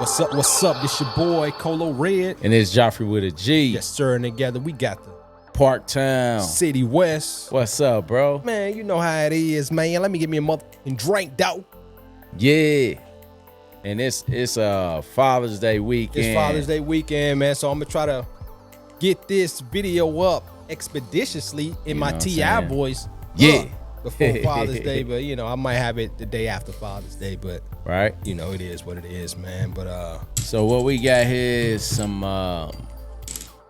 What's up? This your boy, Colo Red. And it's Joffrey with a G. Yes, sir. And together we got the Parktown. City West. What's up, bro? Man, you know how it is, man. Let me get me a motherfucking drink, though. Yeah. And it's Father's Day weekend. It's Father's Day weekend, man. So I'm going to try to get this video up expeditiously in my T.I. voice. Yeah. Before Father's Day, but I might have it the day after Father's Day, but right, it is what it is, man. But so what we got here is some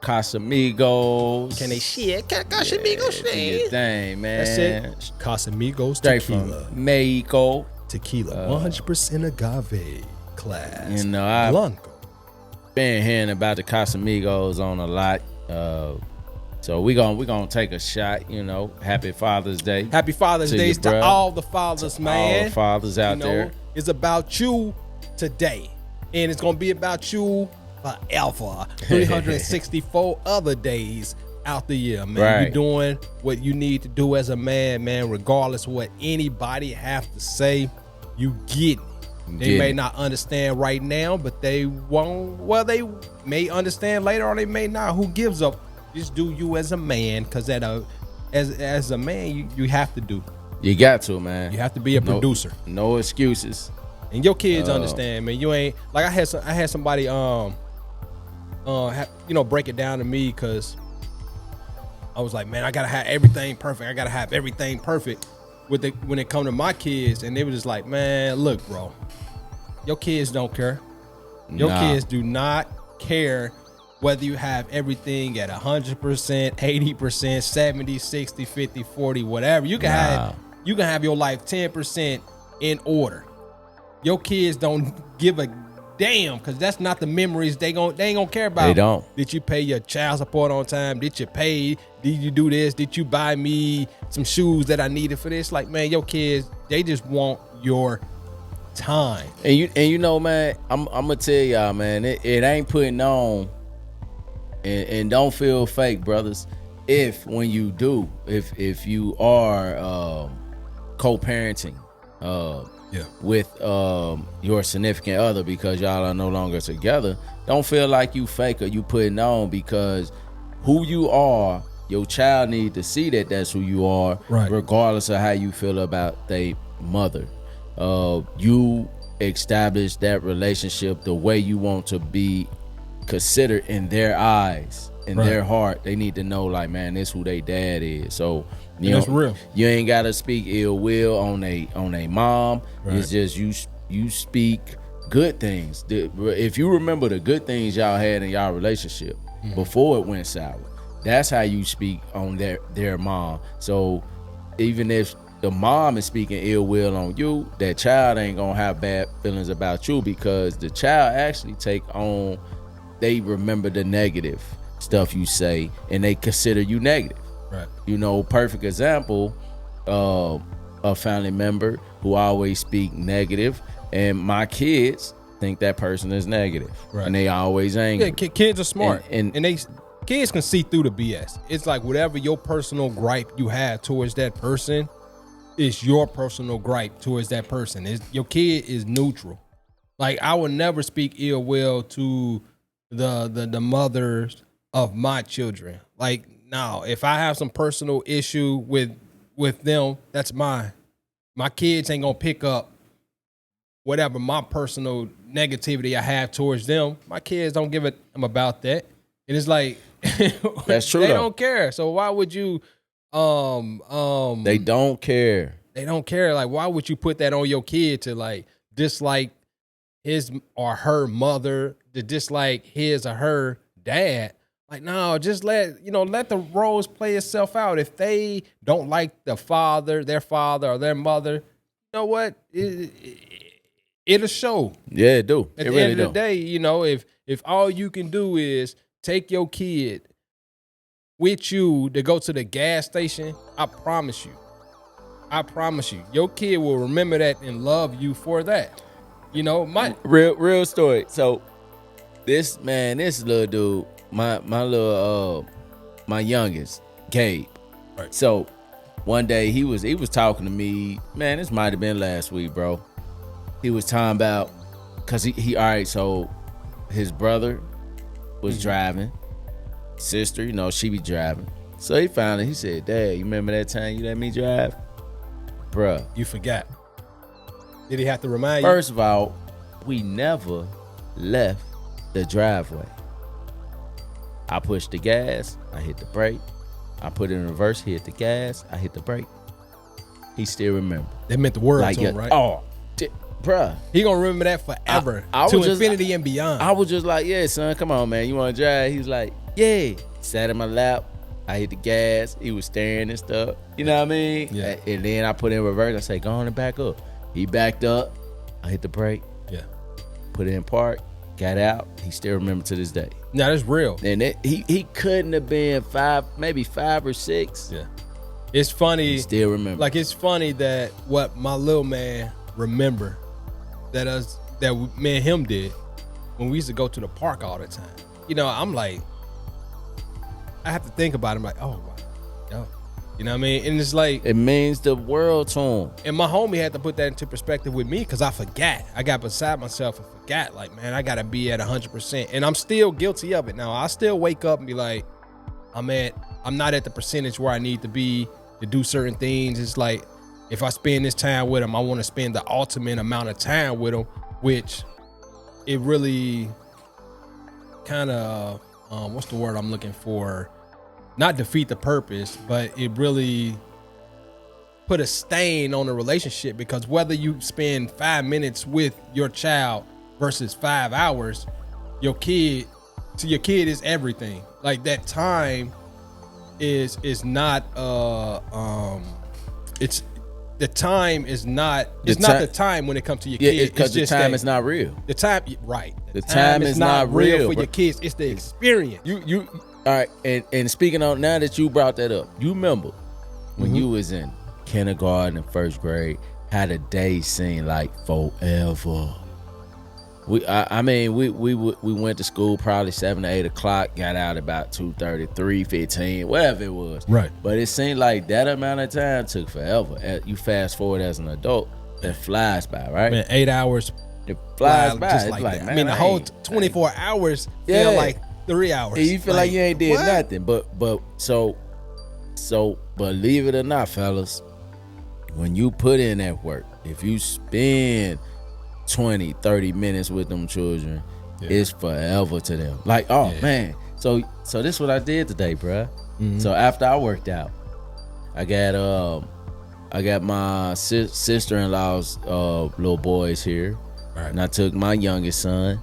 Casamigos. Can they shit? Casamigos, do your thing, man. That's it. Casamigos straight tequila. From Mexico. Tequila, 100% agave class. I've Blanco. Been hearing about the Casamigos on a lot. So we're gonna take a shot, Happy Father's Day. Happy Father's Day to all the fathers, man. All the fathers out there. It's about you today. And it's gonna be about you forever. 364 other days out the year, man. Right. You're doing what you need to do as a man, regardless of what anybody have to say. You get it. They may not understand right now, but they won't. Well, they may understand later on. They may not. Who gives up? Just do you as a man, because as a man, you have to do. You got to, man. You have to be a producer. No excuses. And your kids understand, man. You ain't like I had somebody break it down to me, because I was like, man, I gotta have everything perfect. I gotta have everything perfect when it come to my kids, and they were just like, man, look, bro, your kids don't care. Your kids do not care whether you have everything at 100%, 80%, 70, 60, 50, 40, whatever. You can have your life 10% in order. Your kids don't give a damn, because that's not the memories they ain't gonna care about. They don't. Did you pay your child support on time? Did you pay? Did you do this? Did you buy me some shoes that I needed for this? Like, man, your kids, they just want your time. And man, I'm gonna tell y'all, man, it ain't putting on. And don't feel fake, brothers. When you do, if you are co-parenting with your significant other, because y'all are no longer together, don't feel like you fake or you putting on, because who you are, your child need to see that that's who you are, right, regardless of how you feel about their mother. You establish that relationship the way you want to be considered in their eyes, in their heart. They need to know, like, man, this who they dad is. So that's real. You ain't gotta speak ill will on a mom. Right. It's just you speak good things. If you remember the good things y'all had in y'all relationship before it went sour, that's how you speak on their mom. So even if the mom is speaking ill will on you, that child ain't gonna have bad feelings about you, because the child actually they remember the negative stuff you say, and they consider you negative. Right. Perfect example, a family member who always speak negative, and my kids think that person is negative. Right. And they always angry. Yeah, kids are smart, and kids can see through the BS. It's like whatever your personal gripe you have towards that person, it's your personal gripe towards that person. Your kid is neutral. Like, I would never speak ill will to the mothers of my children. Like, no, if I have some personal issue with them, that's mine. My kids ain't gonna pick up whatever my personal negativity I have towards them. My kids don't give a damn about that. And it's like, that's true. They don't care. So why would you they don't care. They don't care. Like, why would you put that on your kid to, like, dislike his or her mother, to dislike his or her dad? Like, no, just let the roles play itself out. If they don't like their father or their mother, you know what? It'll show. Yeah, it do. At the end of the day, if all you can do is take your kid with you to go to the gas station, I promise you, your kid will remember that and love you for that. My real story. So this little dude, my youngest, Gabe. Right. So one day he was talking to me, man, this might have been last week, bro. He was talking about cause he all right. So his brother was driving, sister, you know, she be driving. So he found it. He said, "Dad, you remember that time you let me drive, bruh?" You forgot. Did he have to remind you? First of all, we never left the driveway. I pushed the gas, I hit the brake. I put it in reverse, he hit the gas, I hit the brake. He still remember. That meant the world to him, right? Oh, bruh. He gonna remember that forever. To infinity and beyond. I was just like, yeah, son, come on, man. You wanna drive? He was like, yeah. Sat in my lap. I hit the gas. He was staring and stuff. You know what I mean? Yeah. And then I put it in reverse. I say, go on and back up. He backed up. I hit the brake. Yeah. Put it in park. Got out. He still remember to this day. Now that's real. And he couldn't have been maybe 5 or 6. Yeah. It's funny. He still remember. Like, it's funny that what my little man remember that me and him did when we used to go to the park all the time. You know, I'm like, I have to think about it. I'm like, oh, wow. Yo. You know what I mean? And it's like, it means the world to him. And my homie had to put that into perspective with me because I forgot. I got beside myself and forgot. Like, man, I got to be at 100%. And I'm still guilty of it now. I still wake up and be like, I'm not at the percentage where I need to be to do certain things. It's like, if I spend this time with him, I want to spend the ultimate amount of time with him, which it really kind of, what's the word I'm looking for? Not defeat the purpose, but it really put a stain on the relationship, because whether you spend 5 minutes with your child versus 5 hours, your kid is everything. Like, that time is not it's the time is not the time when it comes to your kid. Because the time is not real. The time, right? The time is not real for your kids. It's the experience. You all right? And speaking on, now that you brought that up, you remember when you was in kindergarten and first grade, how the day seemed like forever. We went to school probably 7 to 8 o'clock, got out about 2:30, 3:15, whatever it was. Right. But it seemed like that amount of time took forever. You fast forward as an adult, it flies by, right? Man, 8 hours. It flies by. Just it's like like, that. man, I mean, the whole 24 hours feel like 3 hours. And you feel like you ain't did what? nothing. But so believe it or not, fellas, when you put in that work, if you spend 20, 30 minutes with them children, it's forever to them. Like, man. So this is what I did today, bruh. Mm-hmm. So after I worked out, I got my sister-in-law's little boys here. Right. And I took my youngest son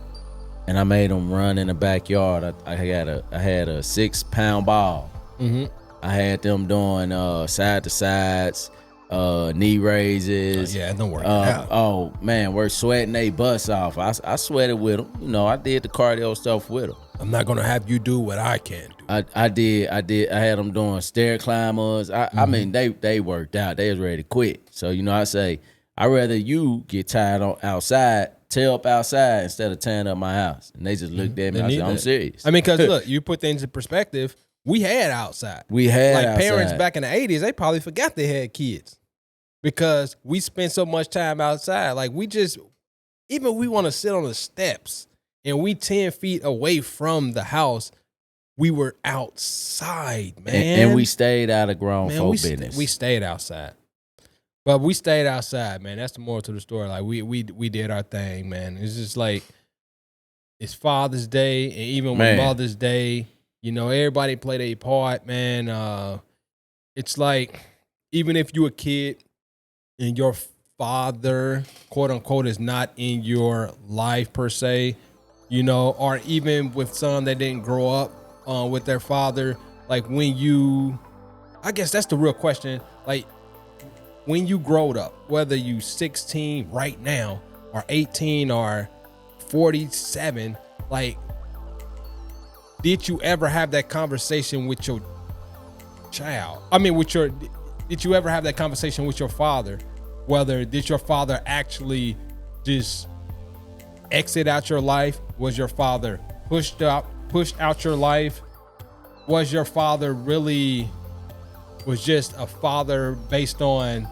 and I made him run in the backyard. I had a 6-pound ball. Mm-hmm. I had them doing side to sides, knee raises. It don't work out. Oh man, we're sweating they butts off. I sweated with them. You know, I did the cardio stuff with them. I'm not gonna have you do what I can't do. I did. I had them doing stair climbers. I mean, they worked out. They was ready to quit. So, you know, I say, I'd rather you get tired outside, tear up outside, instead of tearing up my house. And they just looked at me. I said, I'm serious. I mean, because look, you put things in perspective. We had outside. Parents back in the 80s, they probably forgot they had kids because we spent so much time outside. Like, we want to sit on the steps and we 10 feet away from the house. We were outside, man. And we stayed out of grown folk business. We stayed outside. But we stayed outside, man. That's the moral to the story. Like, we did our thing, man. It's just like, it's Father's Day, and even with Mother's Day, you know, everybody play their part, man. It's like, even if you're a kid and your father, quote unquote, is not in your life per se, you know, or even with some that didn't grow up with their father, like I guess that's the real question. Like, when you growed up, whether you 16 right now or 18 or 47, like, did you ever have that conversation with your child? I mean, did you ever have that conversation with your father? Whether did your father actually just exit out your life? Was your father pushed out your life? Was your father really was just a father based on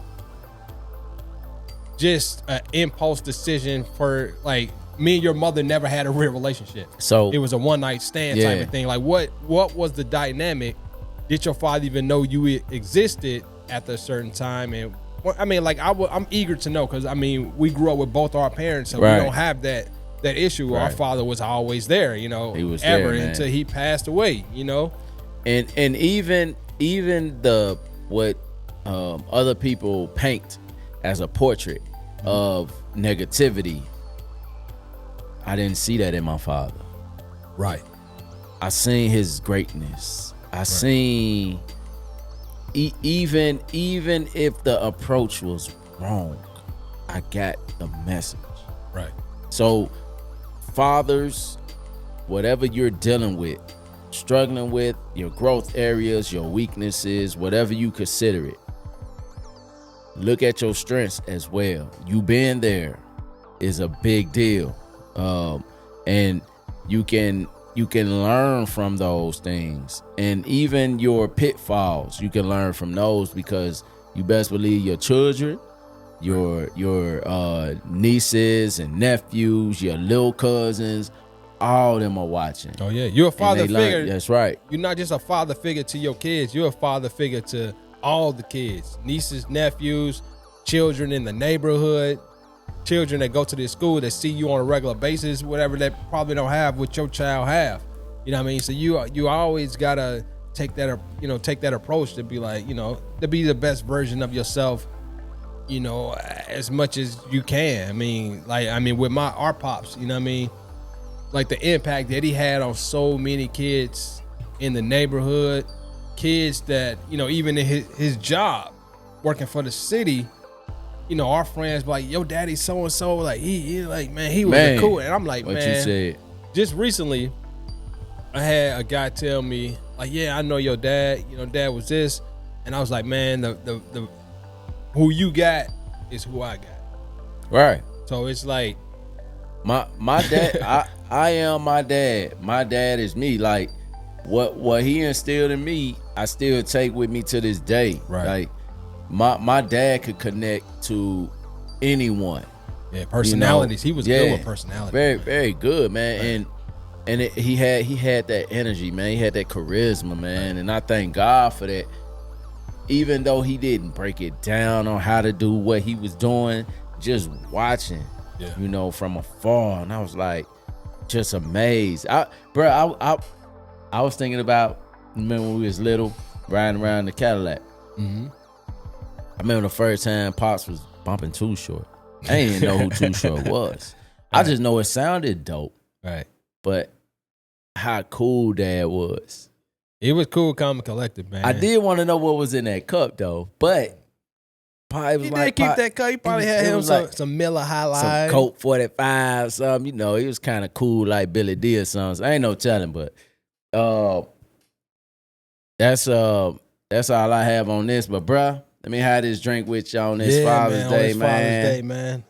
just an impulse decision for, like, me and your mother never had a real relationship. So it was a one night stand type of thing. Like what was the dynamic? Did your father even know you existed at a certain time? And I mean, like I'm eager to know, because I mean, we grew up with both our parents, so we don't have that issue. Our father was always there, you know, he was ever there, until he passed away, you know. And even the what other people paint as a portrait of negativity, I didn't see that in my father. Right. I seen his greatness. I seen even if the approach was wrong, I got the message. Right. So fathers, whatever you're dealing with, struggling with, your growth areas, your weaknesses, whatever you consider it, look at your strengths as well. You being there is a big deal. And you can learn from those things, and even your pitfalls you can learn from those, because you best believe your children, your nieces and nephews, your little cousins, all of them are watching. Oh yeah, you're a father figure. That's right. You're not just a father figure to your kids, you're a father figure to all the kids, nieces, nephews, children in the neighborhood, children that go to this school that see you on a regular basis, whatever that probably don't have what your child have. You know what I mean? So you always gotta take that approach to be like, you know, to be the best version of yourself, you know, as much as you can. I mean, with our pops, you know what I mean? Like the impact that he had on so many kids in the neighborhood, kids that, you know, even in his job, working for the city, you know, our friends be like, yo, daddy so-and-so, like, he like, man, he was cool. And I'm like, what man, you said. Just recently, I had a guy tell me, like, yeah, I know your dad, you know, dad was this. And I was like, man, the who you got is who I got. Right. So it's like, my dad, I am my dad. My dad is me. Like, what he instilled in me, I still take with me to this day. Right. Like, my dad could connect to anyone. Yeah, personalities. You know? He was good with personality. Very, very good, man. Right. And he had that energy, man. He had that charisma, man. And I thank God for that. Even though he didn't break it down on how to do what he was doing, just watching, you know, from afar. And I was like, just amazed. I was thinking about, remember when we was little, riding around the Cadillac. Mm-hmm. I remember the first time Pops was bumping Too Short. I didn't even know who Too Short was. Right. I just know it sounded dope. Right. But how cool Dad was. It was cool, calm, and collected, man. I did want to know what was in that cup, though. But probably was he keep that cup. He probably had him some Miller High Life. Some Coke 45, something. You know, he was kind of cool like Billy D or something. I ain't no telling, but that's all I have on this. But, bruh, let me have this drink with y'all on this Father's Day, man. Father's Day, man.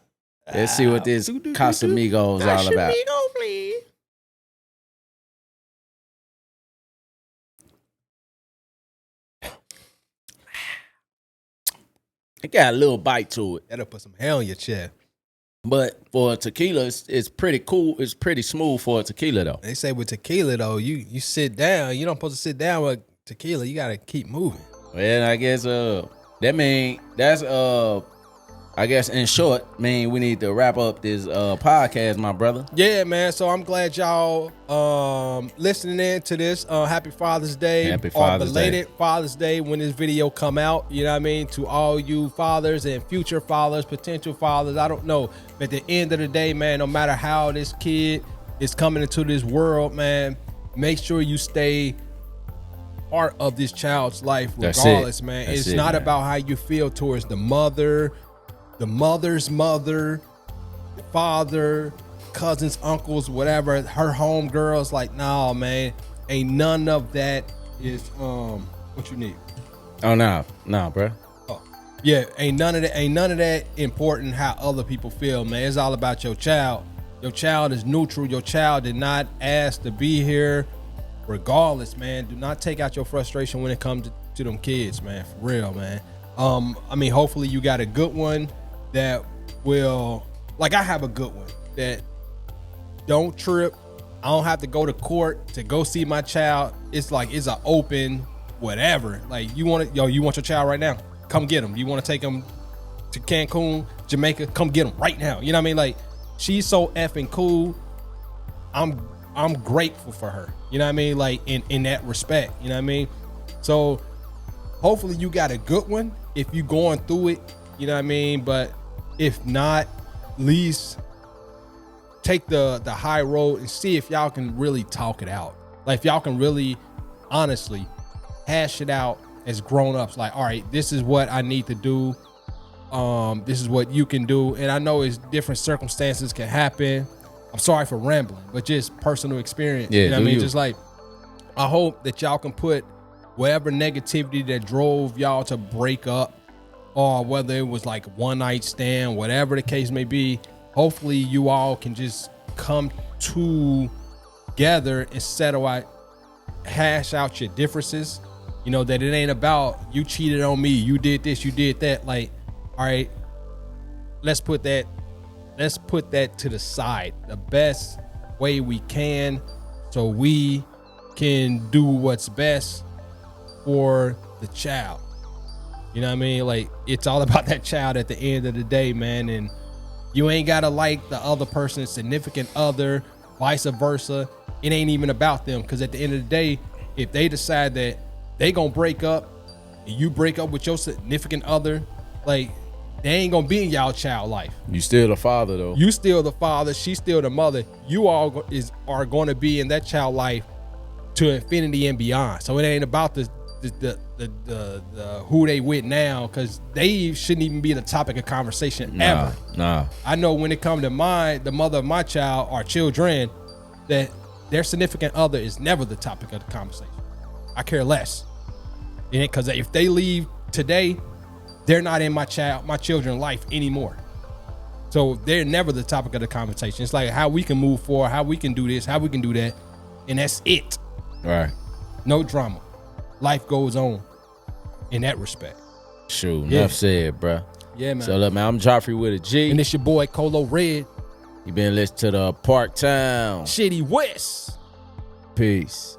Let's see what this Casamigos is all about. Casamigos, please. It got a little bite to it. That'll put some hell in your chest. But for a tequila, it's pretty cool. It's pretty smooth for a tequila, though. They say with tequila, though, you sit down. You don't supposed to sit down with tequila. You got to keep moving. Well, I guess I guess in short, we need to wrap up this podcast, my brother. Yeah, man. So I'm glad y'all listening in to this. Happy Father's Day. Happy Father's Day. Belated Father's Day when this video come out. You know what I mean? To all you fathers and future fathers, potential fathers, I don't know. But at the end of the day, man, no matter how this kid is coming into this world, man, make sure you stay part of this child's life regardless, man. It's not about how you feel towards the mother, the mother's mother, the father, cousins, uncles, whatever, her home girls. Like, nah, man, ain't none of that is what you need. Oh, no, bro. Oh, yeah, ain't none of that important how other people feel, man. It's all about your child. Your child is neutral. Your child did not ask to be here. Regardless, man, do not take out your frustration when it comes to them kids, man. For real, man. Hopefully you got a good one that will, like, I have a good one that don't trip. I don't have to go to court to go see my child. It's like it's an open whatever. Like you want your child right now? Come get him. You want to take him to Cancun, Jamaica? Come get him right now. You know what I mean? Like she's so effing cool. I'm grateful for her. You know what I mean? Like in that respect. You know what I mean? So hopefully you got a good one if you going through it. You know what I mean? But if not, at least take the high road and see if y'all can really talk it out. Like if y'all can really honestly hash it out as grown-ups. Like, all right, this is what I need to do. This is what you can do. And I know it's different circumstances can happen. I'm sorry for rambling, but just personal experience. Yeah, you know what I mean? Just like, I hope that y'all can put whatever negativity that drove y'all to break up, or whether it was like one night stand, whatever the case may be, hopefully you all can just come together and settle out, hash out your differences. You know, that it ain't about you cheated on me, you did this, you did that. Like, all right, let's put that to the side the best way we can, so we can do what's best for the child. You know what I mean? Like, it's all about that child at the end of the day, man. And you ain't gotta like the other person's significant other, vice versa. It ain't even about them, because at the end of the day, if they decide that they gonna break up and you break up with your significant other, like, they ain't gonna be in y'all child life. You still the father though. You still the father, she's still the mother. You all are going to be in that child life to infinity and beyond. So it ain't about the who they with now, because they shouldn't even be the topic of conversation ever. Nah. I know when it comes to the mother of my child or children, that their significant other is never the topic of the conversation. I care less. Because if they leave today, they're not in my children's life anymore. So they're never the topic of the conversation. It's like how we can move forward, how we can do this, how we can do that. And that's it. Right. No drama. Life goes on in that respect. Sure, enough said, bro. Yeah, man. So look, man, I'm Joffrey with a G. And it's your boy Colo Red. You been listening to the Parktown Shitty West. Peace.